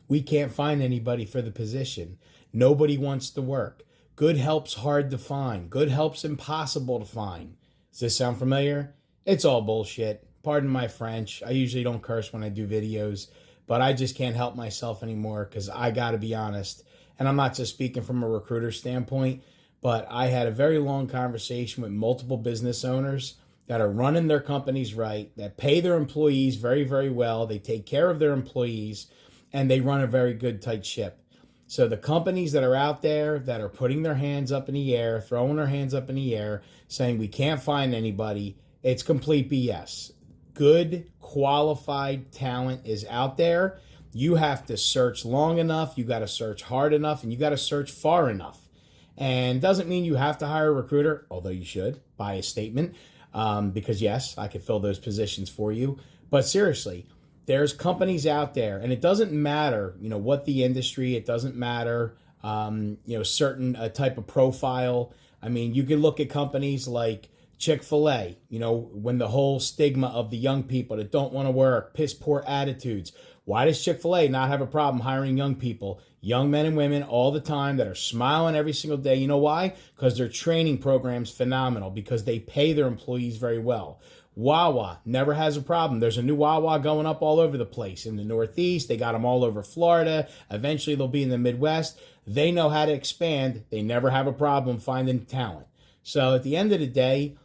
We can't find anybody for the position. Nobody wants to work. Good help's hard to find. Good help's impossible to find. Does this sound familiar? It's all bullshit. Pardon my French. I usually don't curse when I do videos, but I just can't help myself anymore because I got to be honest. And I'm not just speaking from a recruiter standpoint, but I had a very long conversation with multiple business owners that are running their companies right, that pay their employees very, very well. They take care of their employees, and they run a very good, tight ship. So the companies that are out there that are putting their hands up in the air, throwing their hands up in the air, saying we can't find anybody, it's complete BS. Good, qualified talent is out there. You have to search long enough, you got to search hard enough, and you got to search far enough. And doesn't mean you have to hire a recruiter, although you should, bias statement, because yes, I could fill those positions for you. But seriously, there's companies out there, and it doesn't matter, what the industry, it doesn't matter, certain type of profile. I mean, you can look at companies like Chick-fil-A, when the whole stigma of the young people that don't want to work, piss poor attitudes. Why does Chick-fil-A not have a problem hiring young people, young men and women all the time that are smiling every single day? You know why? Because their training program's phenomenal, because they pay their employees very well. Wawa never has a problem. There's a new Wawa going up all over the place. In the Northeast, they got them all over Florida. Eventually, they'll be in the Midwest. They know how to expand. They never have a problem finding talent. So at the end of the day,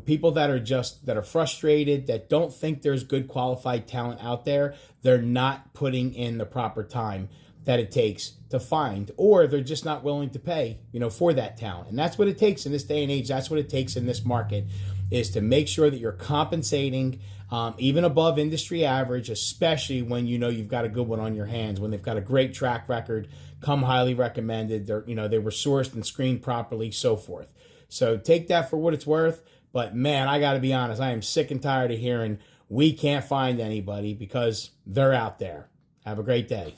people that are frustrated, that don't think there's good qualified talent out there, they're not putting in the proper time that it takes to find, or they're just not willing to pay, for that talent. And that's what it takes in this day and age. That's what it takes in this market, is to make sure that you're compensating even above industry average, especially when you've got a good one on your hands, when they've got a great track record, come highly recommended, they were sourced and screened properly, so forth. So take that for what it's worth. But man, I got to be honest, I am sick and tired of hearing we can't find anybody, because they're out there. Have a great day.